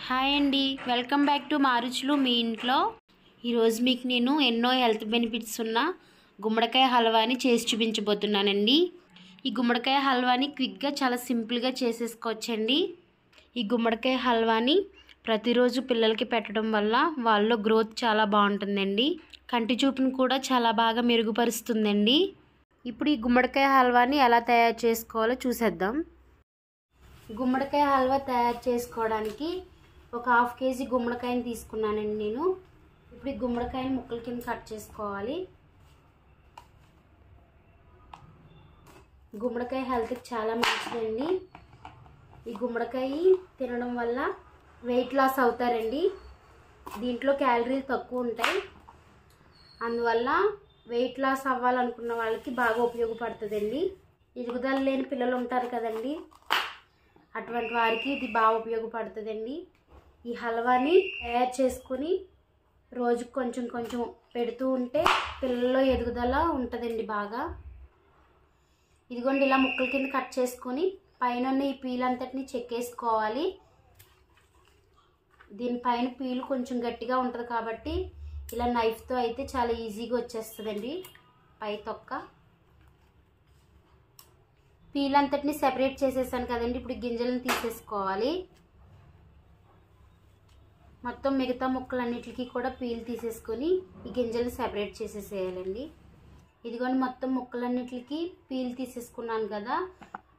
Hi అండి, welcome back to మారుచులు మీ ఇంట్లో. ఈరోజు మీకు నేను ఎన్నో హెల్త్ బెనిఫిట్స్ ఉన్న గుమ్మడికాయ హల్వాని చేసి చూపించబోతున్నానండి. ఈ గుమ్మడికాయ హల్వాని క్విక్గా చాలా సింపుల్గా చేసేసుకోవచ్చండి. ఈ గుమ్మడికాయ హల్వాని ప్రతిరోజు పిల్లలకి పెట్టడం వల్ల వాళ్ళలో గ్రోత్ చాలా బాగుంటుందండి. కంటి చూపును కూడా చాలా బాగా మెరుగుపరుస్తుందండి. ఇప్పుడు ఈ గుమ్మడికాయ హల్వాని ఎలా తయారు చేసుకోవాలో చూసేద్దాం. గుమ్మడికాయ హల్వా తయారు చేసుకోవడానికి ఒక హాఫ్ కేజీ గుమ్మడికాయని తీసుకున్నానండి నేను. ఇప్పుడు ఈ గుమ్మడికాయని ముక్కల కింద కట్ చేసుకోవాలి. గుమ్మడికాయ హెల్త్కి చాలా మంచిదండి. ఈ గుమ్మడికాయ తినడం వల్ల వెయిట్ లాస్ అవుతారండి. దీంట్లో క్యాలరీలు తక్కువ ఉంటాయి. అందువల్ల వెయిట్ లాస్ అవ్వాలనుకున్న వాళ్ళకి బాగా ఉపయోగపడుతుందండి. ఎదుగుదల లేని పిల్లలు ఉంటారు కదండి, అటువంటి వారికి ఇది బాగా ఉపయోగపడుతుందండి. ఈ హల్వాని తయారు చేసుకుని రోజుకు కొంచెం కొంచెం పెడుతూ ఉంటే పిల్లల్లో ఎదుగుదల ఉంటుందండి బాగా. ఇదిగోండి, ఇలా ముక్కల కింద కట్ చేసుకొని పైన ఈ పీల్ అంతటిని చెక్కేసుకోవాలి. దీనిపైన పీల్ కొంచెం గట్టిగా ఉంటుంది కాబట్టి ఇలా నైఫ్తో అయితే చాలా ఈజీగా వచ్చేస్తుందండి పై తొక్క. పీల్ అంతటిని సెపరేట్ చేసేసాను కదండి. ఇప్పుడు గింజలను తీసేసుకోవాలి. మొత్తం మిగతా ముక్కలన్నిటికీ కూడా పీల్ తీసేసుకొని ఈ గింజలను సెపరేట్ చేసేసేయాలండి. ఇదిగోండి, మొత్తం ముక్కలన్నిటికీ పీల్ తీసేసుకున్నాను కదా.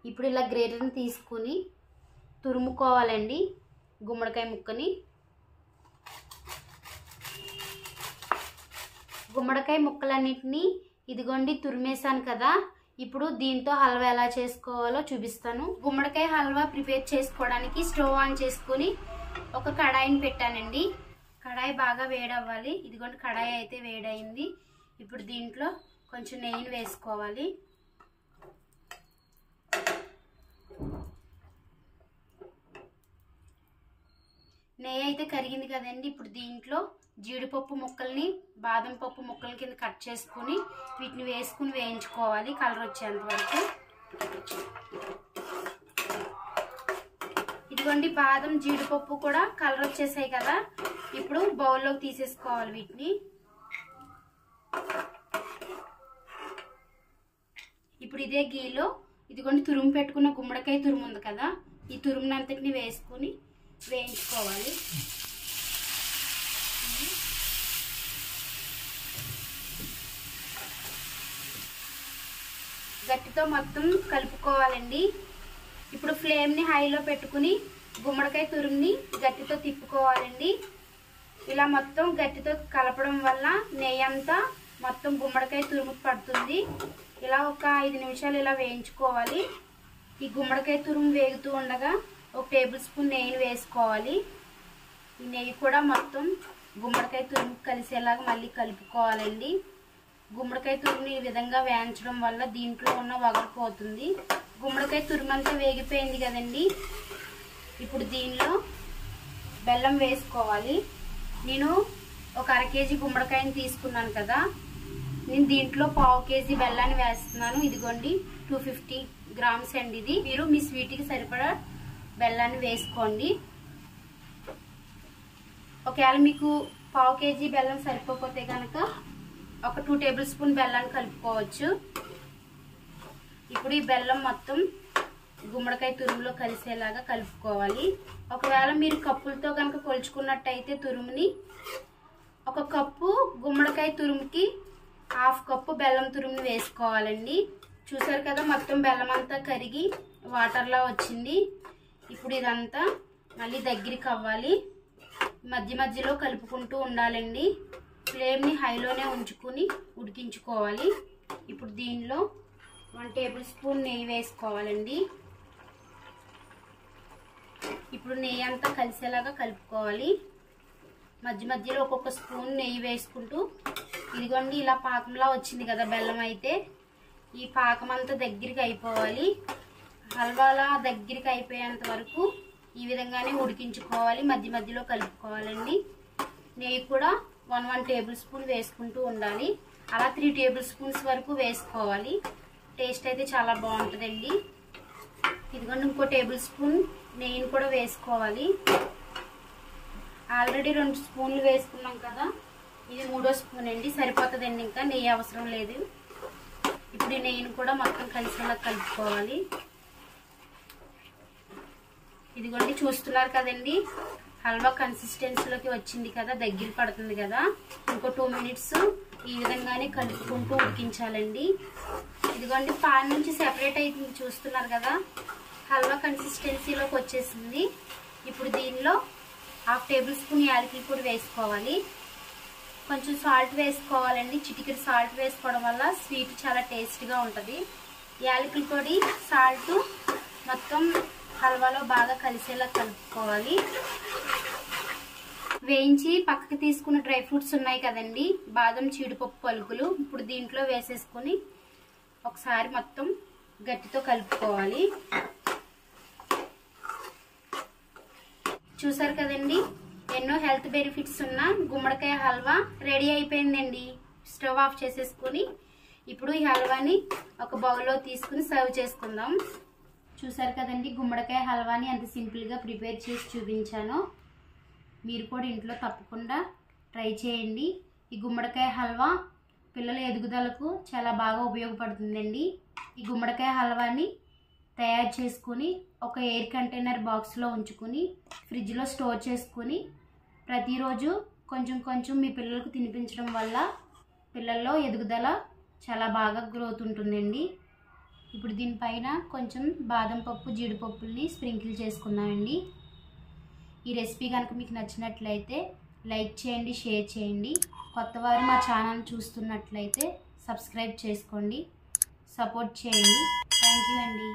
ఇప్పుడు ఇలా గ్రేటర్ని తీసుకుని తురుముకోవాలండి గుమ్మడికాయ ముక్కని. గుమ్మడికాయ ముక్కలన్నిటినీ ఇదిగోండి తురిమేసాను కదా. ఇప్పుడు దీంతో హల్వా ఎలా చేసుకోవాలో చూపిస్తాను. గుమ్మడికాయ హల్వా ప్రిపేర్ చేసుకోవడానికి స్టవ్ ఆన్ చేసుకుని ఒక కడాయిని పెట్టానండి. కడాయి బాగా వేడవ్వాలి. ఇదిగోండి, కడాయి అయితే వేడైంది. ఇప్పుడు దీంట్లో కొంచెం నెయ్యిని వేసుకోవాలి. నెయ్యి అయితే కరిగింది కదండి. ఇప్పుడు దీంట్లో జీడిపప్పు ముక్కల్ని బాదం పప్పు ముక్కల కింద కట్ చేసుకుని వీటిని వేసుకుని వేయించుకోవాలి కలర్ వచ్చేంత వరకు. ఇదిగోండి, బాదం జీడిపప్పు కూడా కలర్ వచ్చేసాయి కదా. ఇప్పుడు బౌల్లోకి తీసేసుకోవాలి వీటిని. ఇప్పుడు ఇదే గీలో ఇదిగోండి తురుము పెట్టుకున్న గుమ్మడికాయ తురుము ఉంది కదా, ఈ తురుమునంతటిని వేసుకుని వేయించుకోవాలి. గట్టితో మొత్తం కలుపుకోవాలండి. ఇప్పుడు ఫ్లేమ్ని హైలో పెట్టుకుని గుమ్మడికాయ తురుముని గట్టితో తిప్పుకోవాలండి. ఇలా మొత్తం గట్టితో కలపడం వల్ల నెయ్యి అంతా మొత్తం గుమ్మడికాయ తురుముకి పడుతుంది. ఇలా ఒక 5 నిమిషాలు ఇలా వేయించుకోవాలి. ఈ గుమ్మడికాయ తురుము వేగుతూ ఉండగా ఒక టేబుల్ స్పూన్ నెయ్యిని వేసుకోవాలి. ఈ నెయ్యి కూడా మొత్తం గుమ్మడికాయ తురుముకి కలిసేలాగా మళ్ళీ కలుపుకోవాలండి. గుమ్మడికాయ తురుముని ఈ విధంగా వేయించడం వల్ల దీంట్లో ఉన్న వగరు పోతుంది. గుమ్మడికాయ తురుమంతా వేగిపోయింది కదండి. ఇప్పుడు దీనిలో బెల్లం వేసుకోవాలి. నేను ఒక 1/2 కేజీ గుమ్మడికాయని తీసుకున్నాను కదా, నేను దీంట్లో 1/2 కేజీ బెల్లాన్ని వేస్తున్నాను. ఇదిగోండి 250 గ్రామ్స్ అండి. ఇది మీరు మీ స్వీట్కి సరిపడా బెల్లాన్ని వేసుకోండి. ఒకవేళ మీకు 1/2 కేజీ బెల్లం సరిపోతే కనుక ఒక 2 టేబుల్ స్పూన్ బెల్లాన్ని కలుపుకోవచ్చు. ఇప్పుడు ఈ బెల్లం మొత్తం గుమ్మడికాయ తురుములో కలిసేలాగా కలుపుకోవాలి. ఒకవేళ మీరు కప్పులతో కనుక కొలుచుకున్నట్టయితే తురుముని 1 కప్పు గుమ్మడికాయ తురుముకి 1/2 కప్పు బెల్లం తురుముని వేసుకోవాలండి. చూసారు కదా, మొత్తం బెల్లం అంతా కరిగి వాటర్లా వచ్చింది. ఇప్పుడు ఇదంతా మళ్ళీ దగ్గరికి అవ్వాలి. మధ్య మధ్యలో కలుపుకుంటూ ఉండాలండి. ఫ్లేమ్ని హైలోనే ఉంచుకుని ఉడికించుకోవాలి. ఇప్పుడు దీనిలో 1 టేబుల్ స్పూన్ నెయ్యి వేసుకోవాలండి. ఇప్పుడు నెయ్యి అంతా కలిసేలాగా కలుపుకోవాలి. మధ్య మధ్యలో ఒక్కొక్క స్పూన్ నెయ్యి వేసుకుంటూ, ఇదిగోండి ఇలా పాకంలా వచ్చింది కదా బెల్లం అయితే, ఈ పాకం అంతా దగ్గరికి అయిపోవాలి. హల్వాలా దగ్గరికి అయిపోయేంత వరకు ఈ విధంగానే ఉడికించుకోవాలి. మధ్య మధ్యలో కలుపుకోవాలండి. నెయ్యి కూడా 1 టేబుల్ స్పూన్ వేసుకుంటూ ఉండాలి. అలా 3 టేబుల్ స్పూన్స్ వరకు వేసుకోవాలి. టేస్ట్ అయితే చాలా బాగుంటుందండి. ఇదిగోండి ఇంకో టేబుల్ స్పూన్ నెయ్యిని కూడా వేసుకోవాలి. ఆల్రెడీ 2 స్పూన్లు వేసుకున్నాం కదా, ఇది 3వ స్పూన్ అండి. సరిపోతుందండి, ఇంకా నెయ్యి అవసరం లేదు. ఇప్పుడు ఈ నెయ్యిని కూడా మొత్తం కలిసేలా కలుపుకోవాలి. ఇదిగోండి చూస్తున్నారు కదండి, హల్వా కన్సిస్టెన్సీలోకి వచ్చింది కదా, దగ్గర పడుతుంది కదా. ఇంకో 2 మినిట్స్ ఈ విధంగానే కలుపుకుంటూ ఉడికించాలండి. ఇదిగోండి పాన్ నుంచి సెపరేట్ అయింది చూస్తున్నారు కదా, హల్వా కన్సిస్టెన్సీలోకి వచ్చేసింది. ఇప్పుడు దీనిలో 1/2 టేబుల్ స్పూన్ యాలకుల పొడి వేసుకోవాలి. కొంచెం సాల్ట్ వేసుకోవాలండి. చిటికెడు సాల్ట్ వేసుకోవడం వల్ల స్వీట్ చాలా టేస్ట్గా ఉంటుంది. యాలకుల పొడి సాల్ట్ మొత్తం హల్వాలో బాగా కలిసేలా కలుపుకోవాలి. వేయించి పక్కకి తీసుకున్న డ్రై ఫ్రూట్స్ ఉన్నాయి కదండి, బాదం జీడిపప్పు పలుకులు, ఇప్పుడు దీంట్లో వేసేసుకొని ఒకసారి మొత్తం గట్టితో కలుపుకోవాలి. చూసారు కదండి, ఎన్నో హెల్త్ బెనిఫిట్స్ ఉన్న గుమ్మడికాయ హల్వా రెడీ అయిపోయిందండి. స్టవ్ ఆఫ్ చేసేసుకొని ఇప్పుడు ఈ హల్వాని ఒక బౌల్లో తీసుకుని సర్వ్ చేసుకుందాం. చూసారు కదండి, గుమ్మడికాయ హల్వాని ఎంత సింపుల్గా ప్రిపేర్ చేసి చూపించానో. మీరు కూడా ఇంట్లో తప్పకుండా ట్రై చేయండి. ఈ గుమ్మడికాయ హల్వా పిల్లల ఎదుగుదలకు చాలా బాగా ఉపయోగపడుతుందండి. ఈ గుమ్మడికాయ హల్వాని తయారు చేసుకుని ఒక ఎయిర్ కంటైనర్ బాక్స్లో ఉంచుకుని ఫ్రిడ్జ్లో స్టోర్ చేసుకుని ప్రతిరోజు కొంచెం కొంచెం మీ పిల్లలకు తినిపించడం వల్ల పిల్లల్లో ఎదుగుదల చాలా బాగా గ్రోత్ ఉంటుందండి. ఇప్పుడు దీనిపైన కొంచెం బాదం పప్పు జీడిపప్పుల్ని స్ప్రింకిల్ చేసుకున్నామండి. ఈ రెసిపీ కనుక మీకు నచ్చినట్లయితే లైక్ చేయండి, షేర్ చేయండి. కొత్తవారు మా ఛానల్ చూస్తున్నట్లయితే సబ్స్క్రైబ్ చేసుకోండి, సపోర్ట్ చేయండి. థ్యాంక్ యూ అండి.